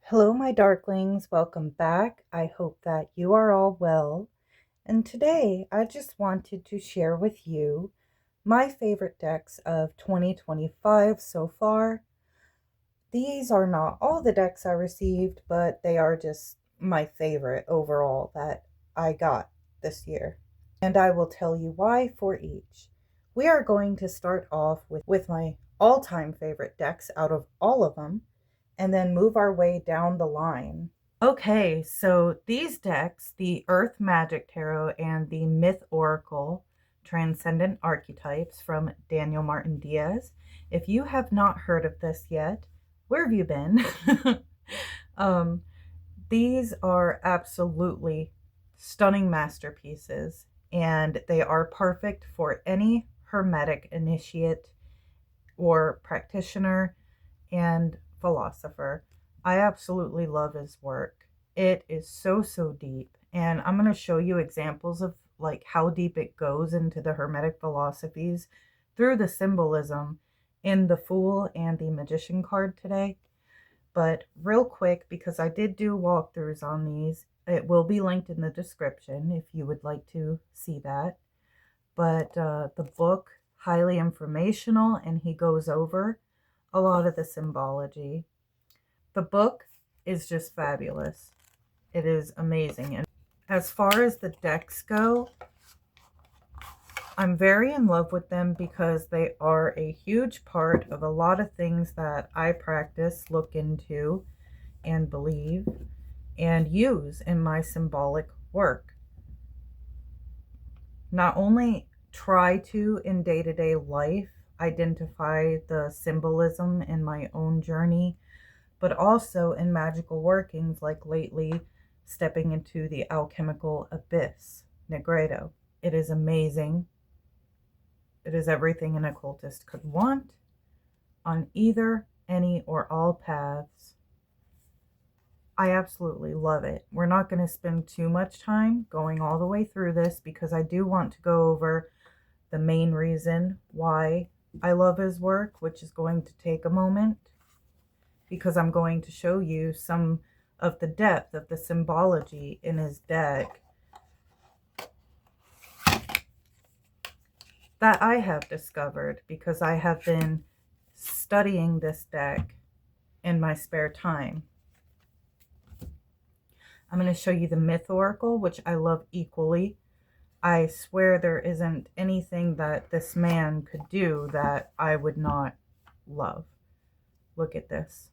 Hello, my darklings. Welcome back. I hope that you are all well. And today I just wanted to share with you my favorite decks of 2025 so far. These are not all the decks I received, but they are just my favorite overall that I got this year. And I will tell you why for each. We are going to start off with my all time favorite decks out of all of them, and then move our way down the line. Okay, so these decks, the Earth Magic Tarot and the Myth Oracle Transcendent Archetypes from Daniel Martin Diaz. If you have not heard of this yet, where have you been? um, these are absolutely stunning masterpieces, and they are perfect for any Hermetic initiate or practitioner and philosopher. I absolutely love his work. It is so deep, and I'm going to show you examples of like how deep it goes into the Hermetic philosophies through the symbolism in the Fool and the Magician card today. But real quick, because I did do walkthroughs on these, it will be linked in the description if you would like to see that. But the book, highly informational, and he goes over a lot of the symbology. The book is just fabulous. It is amazing. And as far as the decks go, I'm very in love with them because they are a huge part of a lot of things that I practice, look into, and believe, and use in my symbolic work. Not only try to, in day-to-day life, identify the symbolism in my own journey, but also in magical workings, like lately stepping into the alchemical abyss, Negredo. It is amazing. It is everything an occultist could want on either, any, or all paths. I absolutely love it. We're not going to spend too much time going all the way through this because I do want to go over the main reason why I love his work, which is going to take a moment, because I'm going to show you some of the depth of the symbology in his deck that I have discovered because I have been studying this deck in my spare time. I'm going to show you the Myth Oracle, which I love equally. I swear there isn't anything that this man could do that I would not love. Look at this.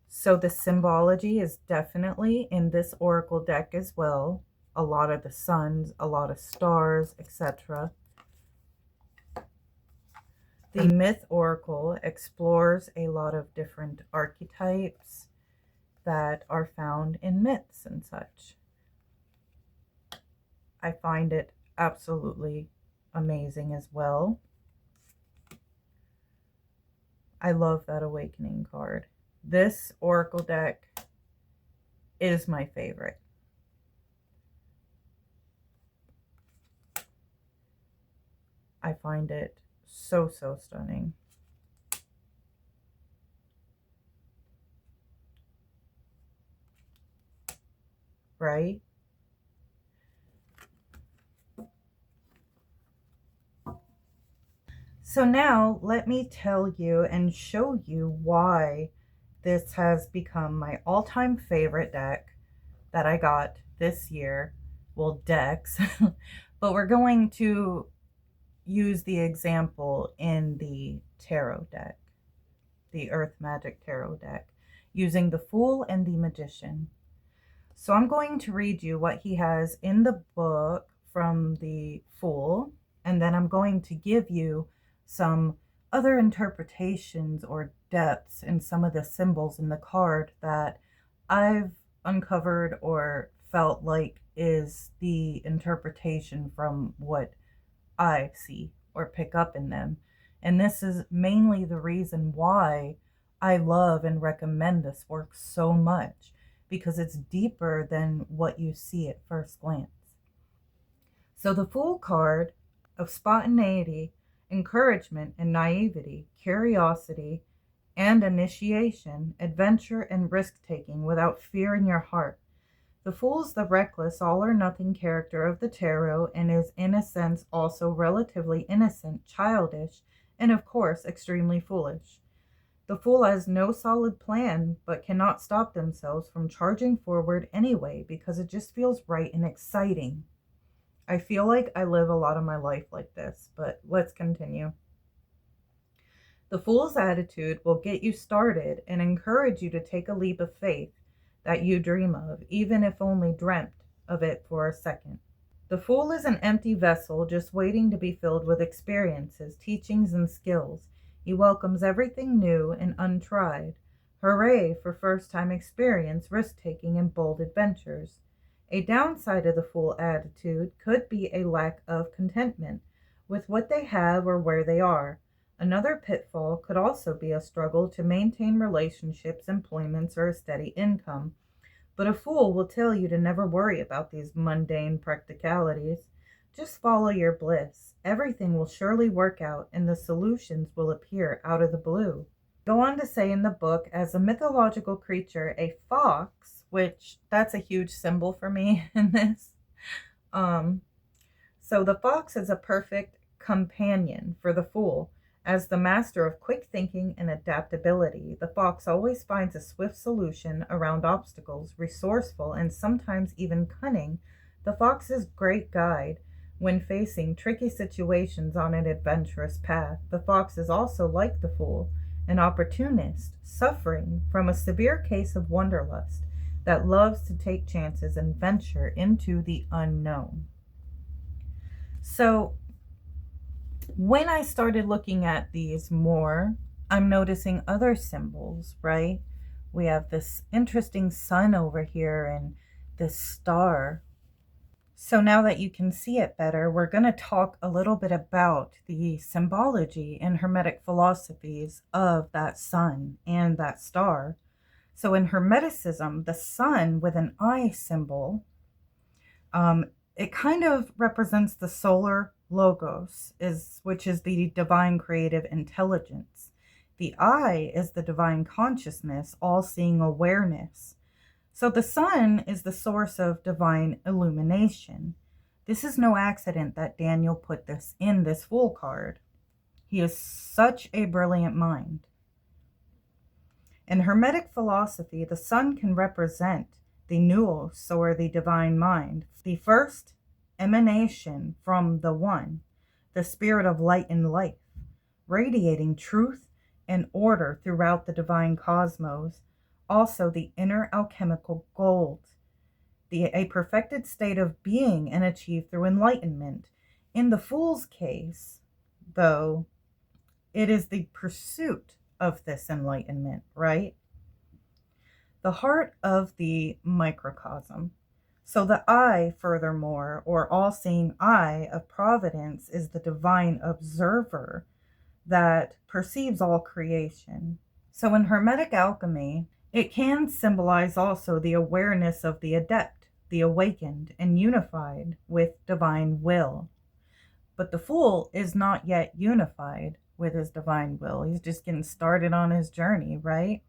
So the symbology is definitely in this oracle deck as well. A lot of the suns, a lot of stars, etc. The Myth Oracle explores a lot of different archetypes that are found in myths and such. I find it absolutely amazing as well. I love that Awakening card. This oracle deck is my favorite. I find it so stunning. Right? So now let me tell you and show you why this has become my all-time favorite deck that I got this year. Well, decks. But we're going to use the example in the tarot deck, the Earth Magic Tarot deck, using the Fool and the Magician. So I'm going to read you what he has in the book from the Fool, and then I'm going to give you some other interpretations or depths in some of the symbols in the card that I've uncovered or felt like is the interpretation from what I see or pick up in them. And this is mainly the reason why I love and recommend this work so much, because it's deeper than what you see at first glance. So the Fool card of spontaneity, encouragement, and naivety, curiosity, and initiation, adventure, and risk-taking without fear in your heart. The Fool is the reckless, all-or-nothing character of the tarot and is, in a sense, also relatively innocent, childish, and, of course, extremely foolish. The Fool has no solid plan, but cannot stop themselves from charging forward anyway because it just feels right and exciting. I feel like I live a lot of my life like this, but let's continue. The Fool's attitude will get you started and encourage you to take a leap of faith that you dream of, even if only dreamt of it for a second. The Fool is an empty vessel just waiting to be filled with experiences, teachings, and skills. He welcomes everything new and untried. Hooray for first-time experience, risk-taking, and bold adventures. A downside of the Fool attitude could be a lack of contentment with what they have or where they are. Another pitfall could also be a struggle to maintain relationships, employments, or a steady income. But a Fool will tell you to never worry about these mundane practicalities. Just follow your bliss. Everything will surely work out, and the solutions will appear out of the blue. Go on to say in the book, as a mythological creature, a fox, which that's a huge symbol for me in this. So the fox is a perfect companion for the Fool. As the master of quick thinking and adaptability, the fox always finds a swift solution around obstacles, resourceful and sometimes even cunning. The fox is great guide when facing tricky situations on an adventurous path. The fox is also like the Fool, an opportunist, suffering from a severe case of wanderlust that loves to take chances and venture into the unknown. So, when I started looking at these more, I'm noticing other symbols, right? We have this interesting sun over here and this star. So now that you can see it better, we're going to talk a little bit about the symbology and Hermetic philosophies of that sun and that star. So in Hermeticism, the sun with an eye symbol, it kind of represents the solar logos, which is the divine creative intelligence. The I is the divine consciousness, all-seeing awareness. So the sun is the source of divine illumination. This is no accident that Daniel put this in this Fool card. He is such a brilliant mind. In Hermetic philosophy, the sun can represent the nous, or the divine mind, the first emanation from the One, the spirit of light and life, radiating truth and order throughout the divine cosmos, also the inner alchemical gold, a perfected state of being and achieved through enlightenment. In the Fool's case, though, it is the pursuit of this enlightenment, right? The heart of the microcosm. So the I, furthermore, or all-seeing eye of providence, is the divine observer that perceives all creation. So in Hermetic alchemy, it can symbolize also the awareness of the adept, the awakened and unified with divine will. But the Fool is not yet unified with his divine will. He's just getting started on his journey, right?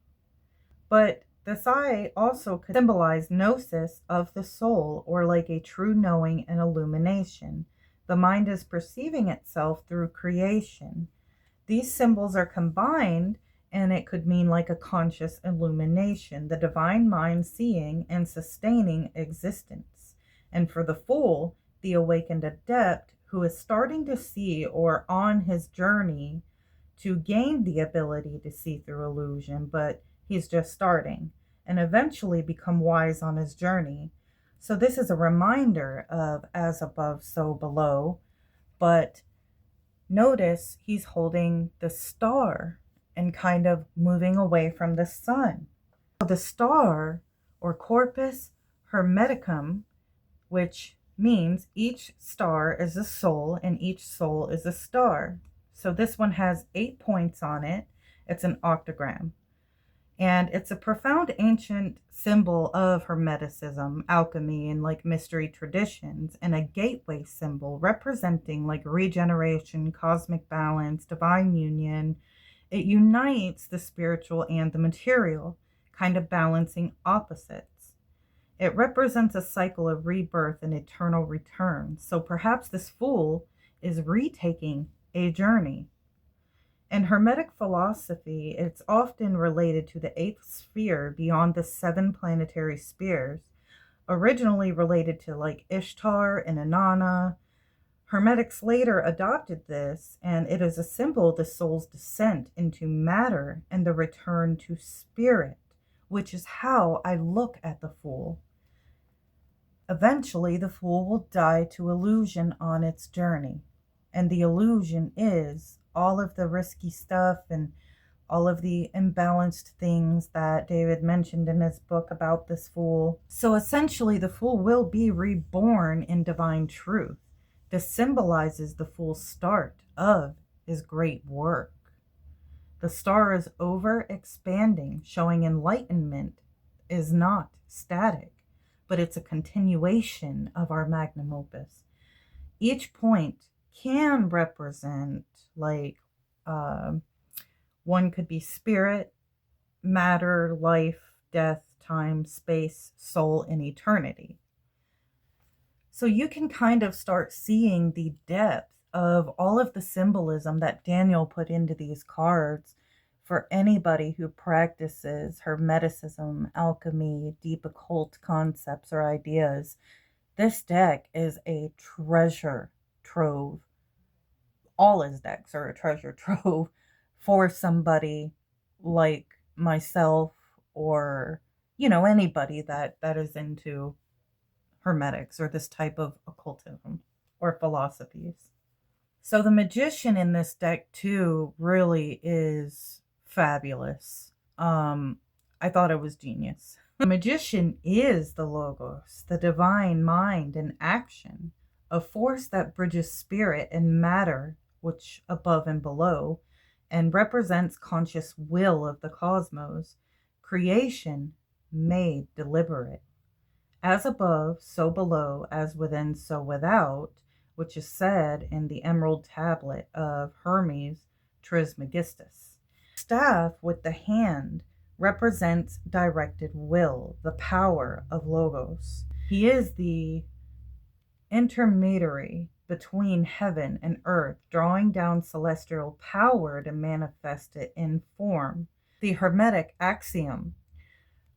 But this eye also could symbolize gnosis of the soul, or like a true knowing and illumination. The mind is perceiving itself through creation. These symbols are combined, and it could mean like a conscious illumination, the divine mind seeing and sustaining existence. And for the Fool, the awakened adept who is starting to see or on his journey to gain the ability to see through illusion, but he's just starting, and eventually become wise on his journey. So this is a reminder of as above, so below. But notice he's holding the star and kind of moving away from the sun. So the star, or corpus hermeticum, which means each star is a soul and each soul is a star. So this one has 8 points on it. It's an octagram. And it's a profound ancient symbol of Hermeticism, alchemy, and like mystery traditions, and a gateway symbol representing like regeneration, cosmic balance, divine union, It unites the spiritual and the material, kind of balancing opposites. It represents a cycle of rebirth and eternal return. So perhaps this fool is retaking a journey. In Hermetic philosophy, it's often related to the eighth sphere beyond the seven planetary spheres, originally related to like Ishtar and Inanna. Hermetics later adopted this, and it is a symbol of the soul's descent into matter and the return to spirit, which is how I look at the fool. Eventually, the fool will die to illusion on its journey. And the illusion is all of the risky stuff and all of the imbalanced things that David mentioned in his book about this fool. So essentially, the fool will be reborn in divine truth. This symbolizes the fool's start of his great work. The star is over expanding, showing enlightenment is not static, but it's a continuation of our magnum opus. Each point can represent like one could be spirit, matter, life, death, time, space, soul, and eternity. So you can kind of start seeing the depth of all of the symbolism that Daniel put into these cards for anybody who practices Hermeticism, alchemy, deep occult concepts or ideas. This deck is a treasure trove. All his decks are a treasure trove for somebody like myself or, anybody that is into Hermetics or this type of occultism or philosophies. So the magician in this deck too really is fabulous. I thought it was genius. The magician is the logos, the divine mind in action, a force that bridges spirit and matter, which above and below, and represents conscious will of the cosmos, creation made deliberate. As above, so below, as within, so without, which is said in the Emerald Tablet of Hermes Trismegistus. Staff with the hand represents directed will, the power of Logos. He is the intermediary between heaven and earth, drawing down celestial power to manifest it in form. The Hermetic axiom,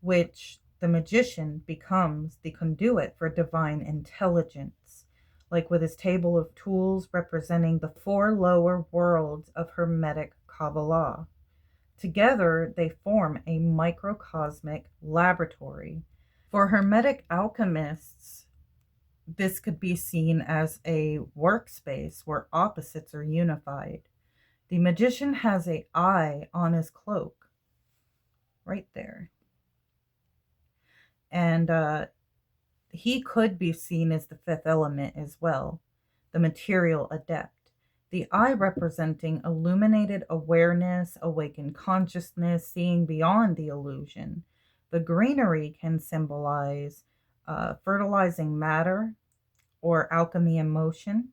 which the magician becomes the conduit for divine intelligence, like with his table of tools representing the four lower worlds of Hermetic Kabbalah. Together, they form a microcosmic laboratory. For Hermetic alchemists, this could be seen as a workspace where opposites are unified. The magician has an eye on his cloak, right there. And he could be seen as the fifth element as well, the material adept. The eye representing illuminated awareness, awakened consciousness, seeing beyond the illusion. The greenery can symbolize fertilizing matter or alchemy in motion.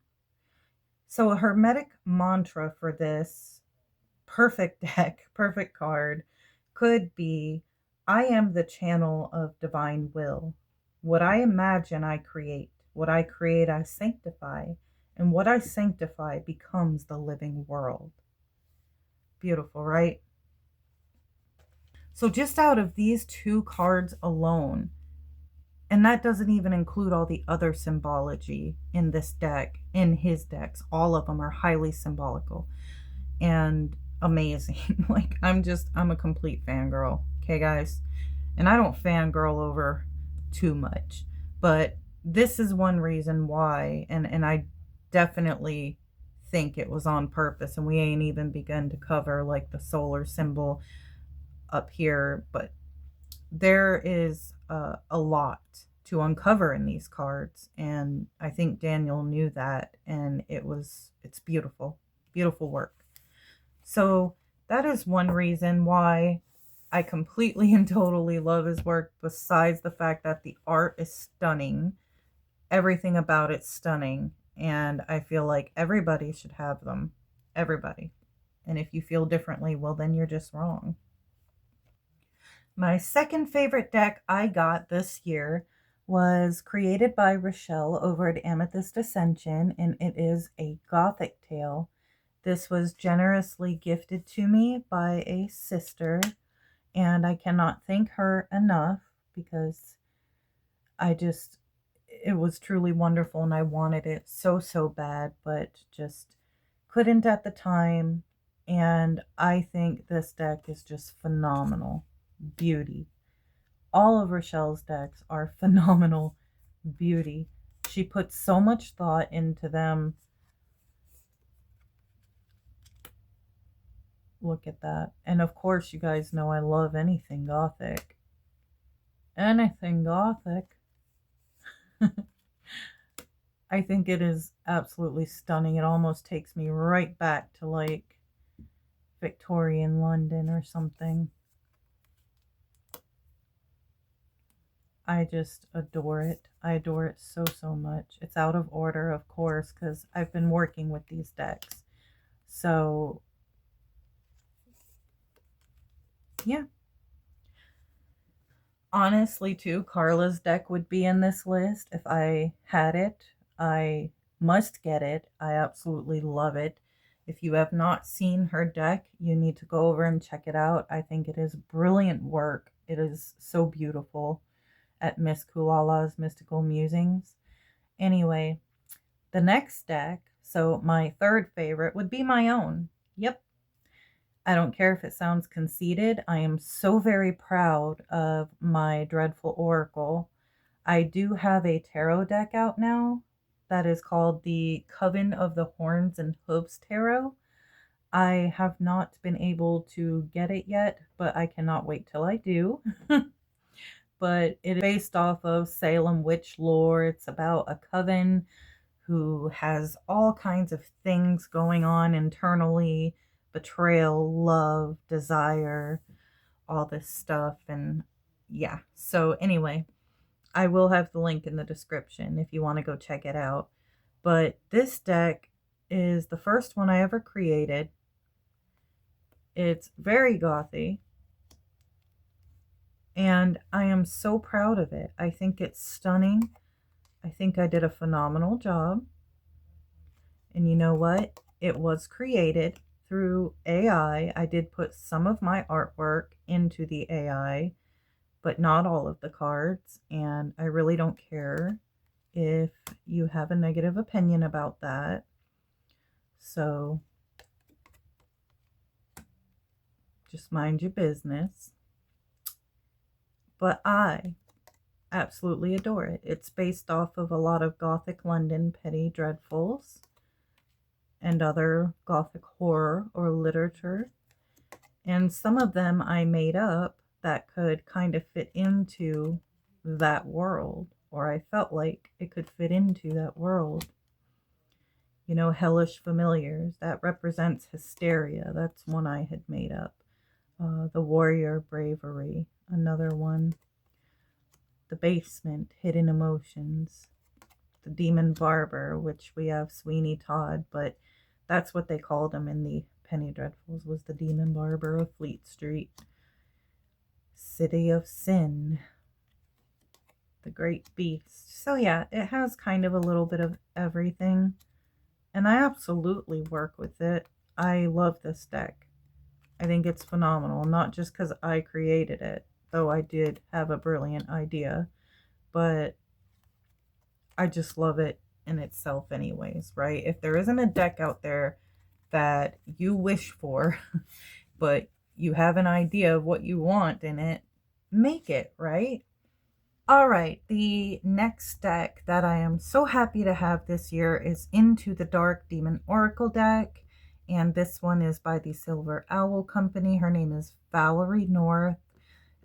So a Hermetic mantra for this perfect deck, perfect card, could be, I am the channel of divine will. What I imagine, I create. What I create, I sanctify. And what I sanctify becomes the living world. Beautiful, right? So just out of these two cards alone, and that doesn't even include all the other symbology in this deck, in his decks, all of them are highly symbolical and amazing. Like, I'm a complete fangirl. Okay, guys? And I don't fangirl over too much, but this is one reason why, and I definitely think it was on purpose, and we ain't even begun to cover like the solar symbol up here, but there is a lot to uncover in these cards, and I think Daniel knew that, and it's beautiful, beautiful work. So that is one reason why I completely and totally love his work, besides the fact that the art is stunning. Everything about it's stunning, and I feel like everybody should have them. Everybody. And if you feel differently, well, then you're just wrong. My second favorite deck I got this year was created by Rochelle over at Amethyst Ascension, and it is a Gothic tale. This was generously gifted to me by a sister, and I cannot thank her enough because it was truly wonderful and I wanted it so, so bad, but just couldn't at the time. And I think this deck is just phenomenal. Beauty. All of Rochelle's decks are phenomenal beauty. She puts so much thought into them. Look at that. And of course, you guys know I love anything Gothic. Anything Gothic. I think it is absolutely stunning. It almost takes me right back to like Victorian London or something. I just adore it. I adore it so, so much. It's out of order, of course, because I've been working with these decks. So, yeah. Honestly, too, Carla's deck would be in this list if I had it. I must get it. I absolutely love it. If you have not seen her deck, you need to go over and check it out. I think it is brilliant work. It is so beautiful at Miss Kulala's Mystical Musings. Anyway, the next deck, so my third favorite, would be my own. Yep. I don't care if it sounds conceited. I am so very proud of my Dreadful Oracle. I do have a tarot deck out now that is called the Coven of the Horns and Hooves Tarot. I have not been able to get it yet, but I cannot wait till I do. But it is based off of Salem witch lore. It's about a coven who has all kinds of things going on internally, betrayal, love, desire, all this stuff. And yeah, so anyway, I will have the link in the description if you want to go check it out. But this deck is the first one I ever created. It's very gothy, and I am so proud of it. I think it's stunning. I think I did a phenomenal job. And you know what? It was created through AI. I did put some of my artwork into the AI, but not all of the cards. And I really don't care if you have a negative opinion about that. So just mind your business. But I absolutely adore it. It's based off of a lot of Gothic London petty dreadfuls and other Gothic horror or literature. And some of them I made up that could kind of fit into that world, or I felt like it could fit into that world. You know, Hellish Familiars, that represents hysteria. That's one I had made up. The Warrior Bravery, another one. The Basement, Hidden Emotions. The Demon Barber, which we have Sweeney Todd, but that's what they called him in the Penny Dreadfuls, was the Demon Barber of Fleet Street. City of Sin. The Great Beast. So yeah, it has kind of a little bit of everything. And I absolutely work with it. I love this deck. I think it's phenomenal, not just because I created it, though I did have a brilliant idea, but I just love it in itself anyways, right? If there isn't a deck out there that you wish for, but you have an idea of what you want in it, make it, right? All right, the next deck that I am so happy to have this year is Into the Dark Demon Oracle deck. And this one is by the Silver Owl Company. Her name is Valerie North.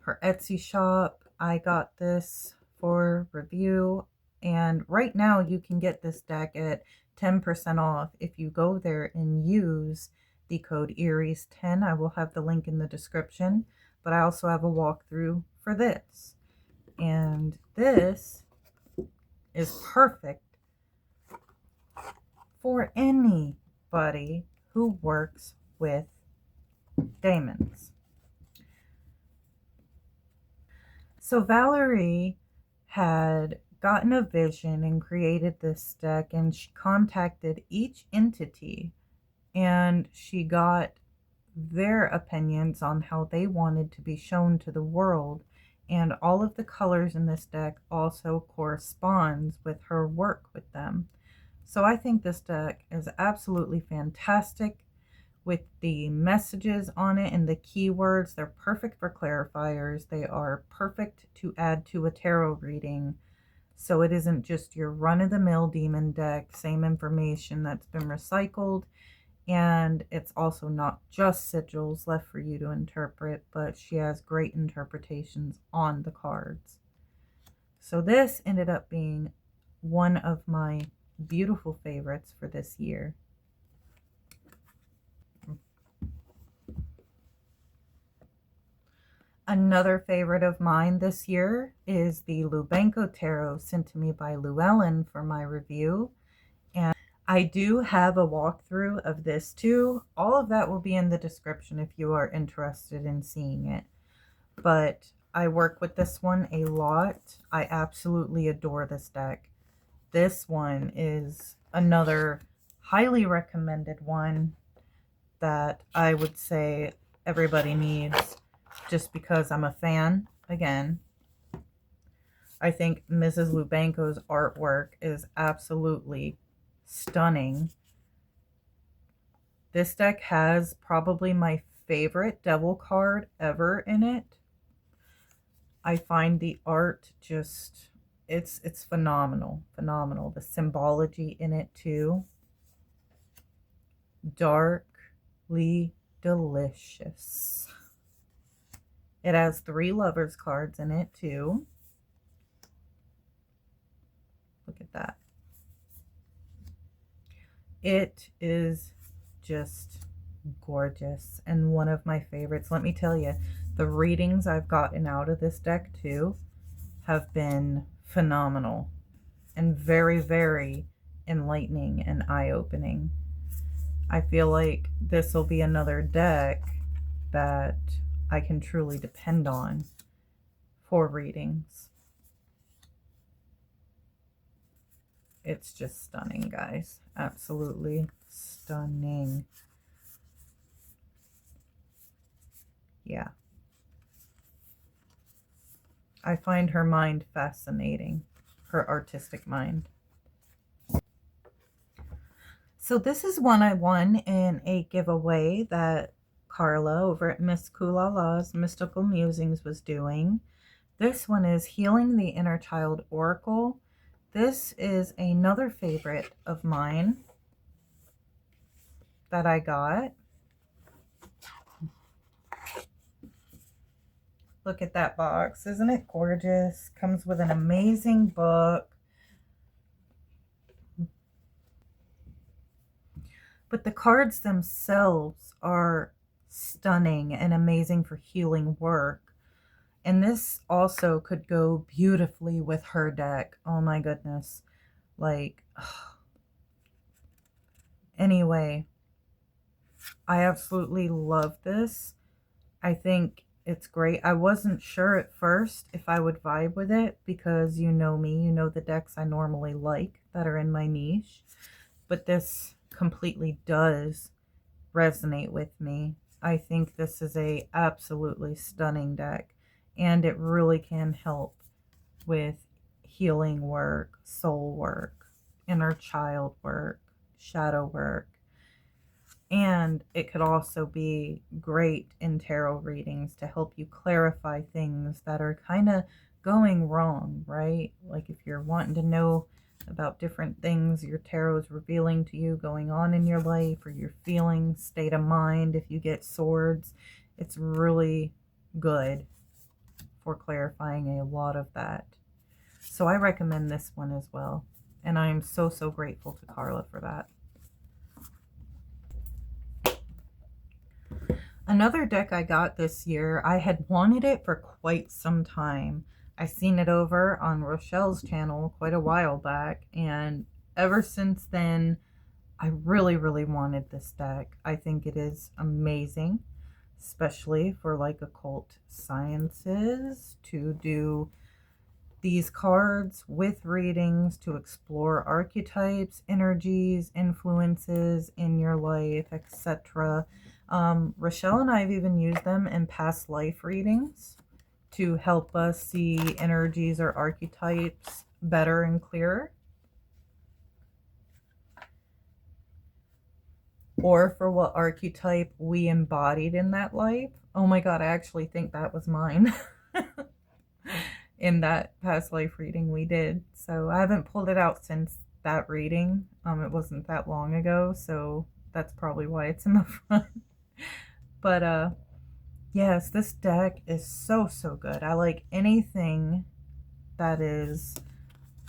Her Etsy shop, I got this for review. And right now you can get this deck at 10% off if you go there and use the code ERIES10. I will have the link in the description. But I also have a walkthrough for this. And this is perfect for anybody who works with daemons. So Valerie had gotten a vision and created this deck, and she contacted each entity and she got their opinions on how they wanted to be shown to the world. And all of the colors in this deck also corresponds with her work with them. So I think this deck is absolutely fantastic with the messages on it and the keywords. They're perfect for clarifiers. They are perfect to add to a tarot reading. So it isn't just your run-of-the-mill demon deck, same information that's been recycled. And it's also not just sigils left for you to interpret, but she has great interpretations on the cards. So this ended up being one of my beautiful favorites for this year. Another favorite of mine this year is the Lubenko Tarot sent to me by Llewellyn for my review. And I do have a walkthrough of this too. All of that will be in the description if you are interested in seeing it. But I work with this one a lot. I absolutely adore this deck. This one is another highly recommended one that I would say everybody needs, just because I'm a fan. Again, I think Mrs. Lubenko's artwork is absolutely stunning. This deck has probably my favorite devil card ever in it. I find the art just, it's phenomenal. The symbology in it too. Darkly delicious. It has 3 lovers cards in it too. Look at that. It is just gorgeous and one of my favorites. Let me tell you, the readings I've gotten out of this deck too have been phenomenal and very, very enlightening and eye-opening. I feel like this will be another deck that I can truly depend on for readings. It's just stunning, guys. Absolutely stunning. Yeah. I find her mind fascinating, her artistic mind. So this is one I won in a giveaway that Carla over at Miss Kulala's Mystical Musings was doing. This one is Healing the Inner Child Oracle. This is another favorite of mine that I got. Look at that box. Isn't it gorgeous? Comes with an amazing book. But the cards themselves are stunning and amazing for healing work. And this also could go beautifully with her deck. Oh my goodness. Like, anyway, I absolutely love this. I think it's great. I wasn't sure at first if I would vibe with it because you know me, you know the decks I normally like that are in my niche. But this completely does resonate with me. I think this is a absolutely stunning deck, and it really can help with healing work, soul work, inner child work, shadow work. And it could also be great in tarot readings to help you clarify things that are kind of going wrong, right? Like if you're wanting to know about different things your tarot is revealing to you going on in your life, or your feelings, state of mind, if you get swords, it's really good for clarifying a lot of that. So I recommend this one as well. And I am so, so grateful to Carla for that. Another deck I got this year, I had wanted it for quite some time. I seen it over on Rochelle's channel quite a while back, and ever since then, I really, really wanted this deck. I think it is amazing, especially for like occult sciences, to do these cards with readings to explore archetypes, energies, influences in your life, etc. Rochelle and I have even used them in past life readings to help us see energies or archetypes better and clearer, or for what archetype we embodied in that life. Oh my god, I actually think that was mine. In that past life reading we did. So I haven't pulled it out since that reading. It wasn't that long ago, so that's probably why it's in the front. But yes, this deck is so good. I like anything that is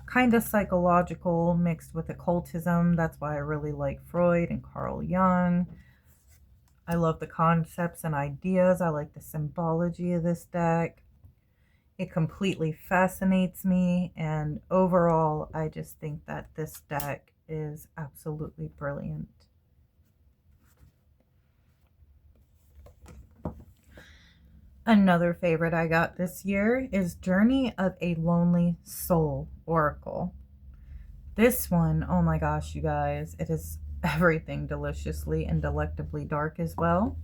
kind of psychological mixed with occultism. That's why I really like Freud and Carl Jung. I love the concepts and ideas. I like the symbology of this deck. It completely fascinates me, and overall, I just think that this deck is absolutely brilliant. Another favorite I got this year is Journey of a Lonely Soul Oracle. This one, oh my gosh, you guys, it is everything deliciously and delectably dark as well.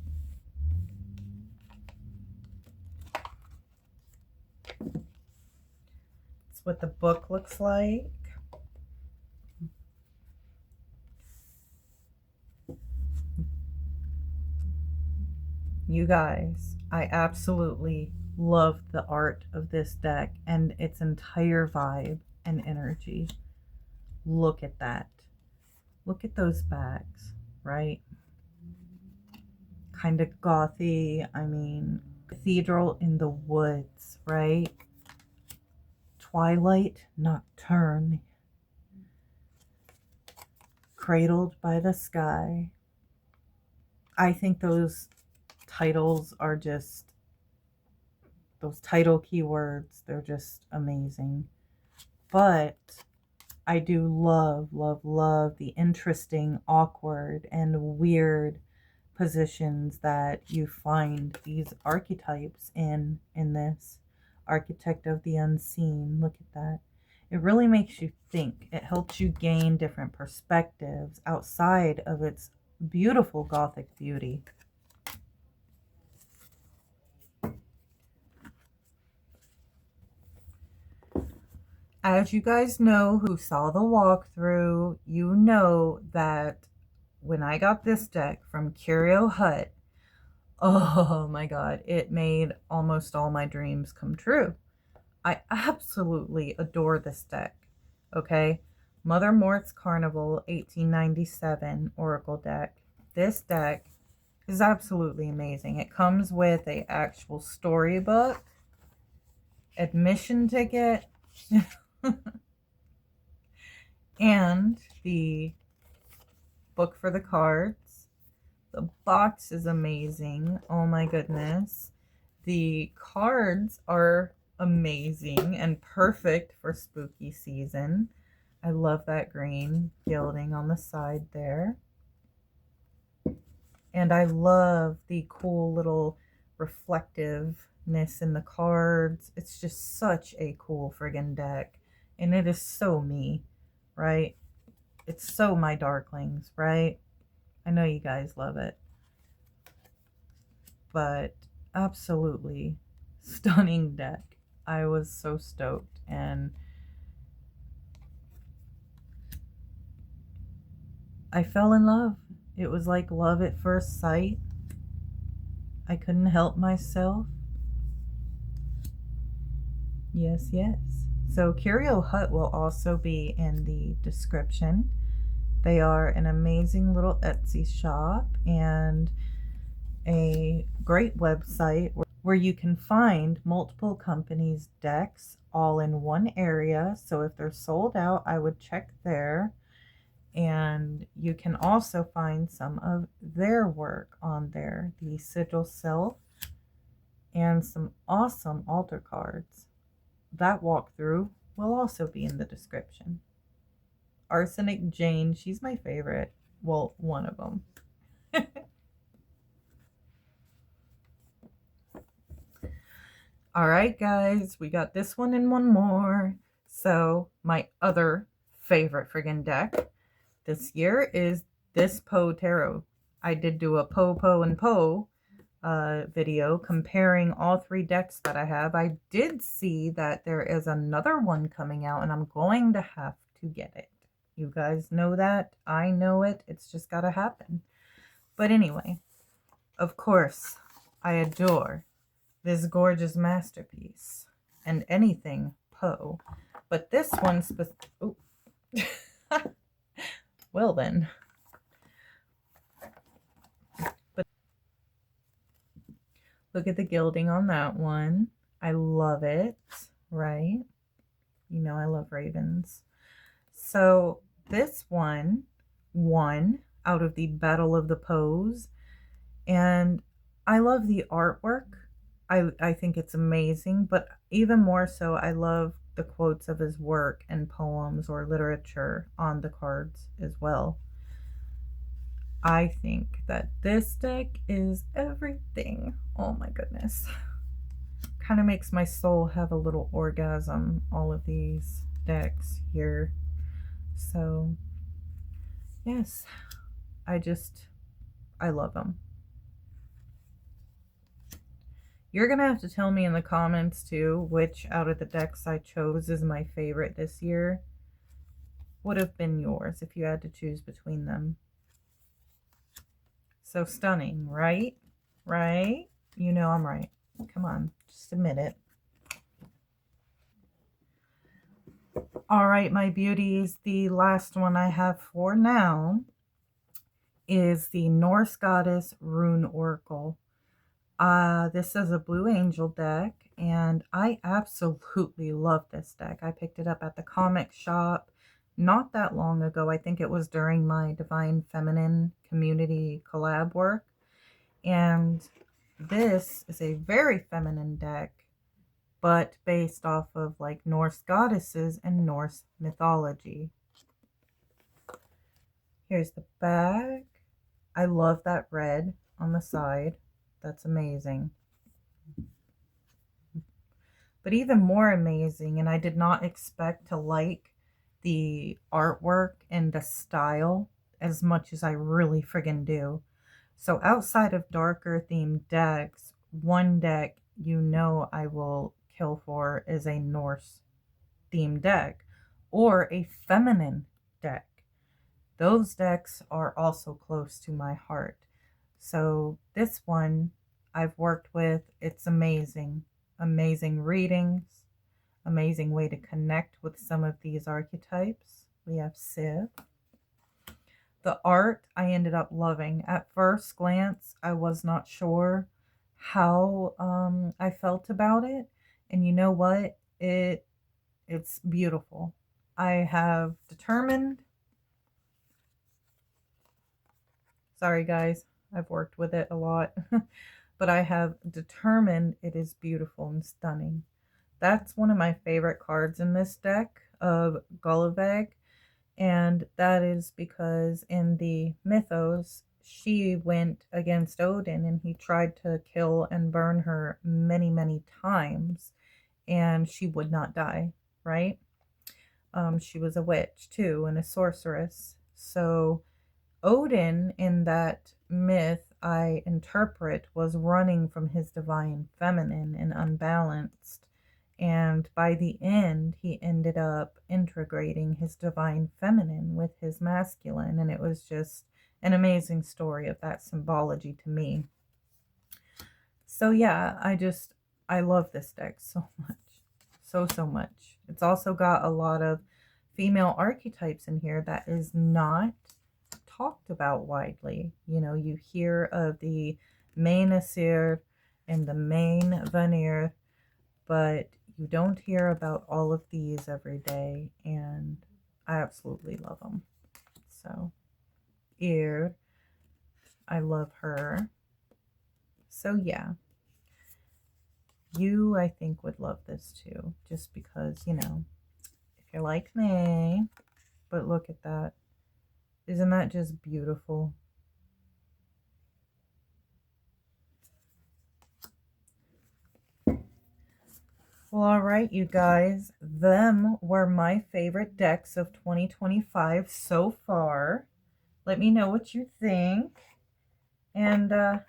It's what the book looks like. You guys, I absolutely love the art of this deck and its entire vibe and energy. Look at that. Look at those backs, right? Kind of gothy. I mean, cathedral in the woods, right? Twilight Nocturne. Cradled by the Sky. I think those titles are just, those title keywords, they're just amazing. But I do love the interesting, awkward, and weird positions that you find these archetypes in this. Architect of the Unseen. Look at that. It really makes you think. It helps you gain different perspectives outside of its beautiful Gothic beauty. As you guys know who saw the walkthrough, you know that when I got this deck from Curio Hut, oh my god, it made almost all my dreams come true. I absolutely adore this deck, okay? Mother Mort's Carnival 1897 Oracle deck. This deck is absolutely amazing. It comes with an actual storybook, admission ticket, and the book for the cards. The box is amazing. Oh my goodness. The cards are amazing and perfect for spooky season. I love that green gilding on the side there. And I love the cool little reflectiveness in the cards. It's just such a cool friggin' deck. And it is so me, right? It's so my Darklings, right? I know you guys love it. But absolutely stunning deck. I was so stoked, and I fell in love. It was like love at first sight. I couldn't help myself. Yes, yes. So Curio Hut will also be in the description. They are an amazing little Etsy shop and a great website where you can find multiple companies' decks all in one area. So if they're sold out, I would check there. And you can also find some of their work on there, the sigil self, and some awesome altar cards. That walkthrough will also be in the description. Arsenic Jane, she's my favorite. Well, one of them. All right, guys, we got this one and one more. So my other favorite friggin' deck this year is this Poe Tarot. I did do a Poe and Poe video comparing all three decks that I have. I did see that there is another one coming out, and I'm going to have to get it. You guys know that. I know it. It's just got to happen. But anyway, of course, I adore this gorgeous masterpiece and anything Poe. But this one's... Oh. Well then. But look at the gilding on that one. I love it, right? You know I love ravens. So this one won out of the Battle of the Poes, and I love the artwork. I think it's amazing, but even more so, I love the quotes of his work and poems or literature on the cards as well. I think that this deck is everything. Oh my goodness. Kind of makes my soul have a little orgasm, all of these decks here. So, yes, I love them. You're going to have to tell me in the comments too which out of the decks I chose is my favorite this year. Would have been yours if you had to choose between them. So stunning, right? Right? You know I'm right. Come on, just admit it. All right, my beauties, the last one I have for now is the Norse Goddess Rune Oracle. This is a Blue Angel deck, and I absolutely love this deck. I picked it up at the comic shop not that long ago. I think it was during my Divine Feminine community collab work. And this is a very feminine deck, but based off of like Norse goddesses and Norse mythology. Here's the back. I love that red on the side. That's amazing. But even more amazing, and I did not expect to like the artwork and the style as much as I really friggin' do. So outside of darker themed decks, one deck you know I will kill for is a Norse themed deck or a feminine deck. Those decks are also close to my heart. So this one I've worked with, it's amazing. Amazing readings, amazing way to connect with some of these archetypes. We have Civ. The art I ended up loving. At first glance, I was not sure how I felt about it. And you know what? It's beautiful. I have determined... Sorry, guys. I've worked with it a lot. But I have determined it is beautiful and stunning. That's one of my favorite cards in this deck of Gullivag. And that is because in the mythos, she went against Odin and he tried to kill and burn her many, many times. And she would not die, right? She was a witch too and a sorceress. So Odin in that myth, I interpret, was running from his divine feminine and unbalanced. And by the end, he ended up integrating his divine feminine with his masculine. And it was just an amazing story of that symbology to me. So yeah, I love this deck so much. So much. It's also got a lot of female archetypes in here that is not talked about widely. You know, you hear of the main Asir and the main Vanir, but you don't hear about all of these every day, and I absolutely love them. So, Eir, I love her. So yeah, you, I think, would love this too, just because, you know, if you're like me. But look at that. Isn't that just beautiful? Well, all right, you guys. Them were my favorite decks of 2025 so far. Let me know what you think. And I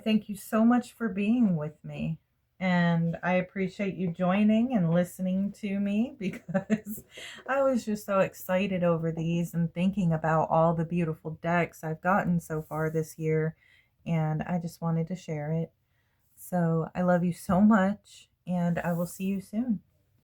thank you so much for being with me. And I appreciate you joining and listening to me because I was just so excited over these and thinking about all the beautiful decks I've gotten so far this year. And I just wanted to share it. So I love you so much, and I will see you soon.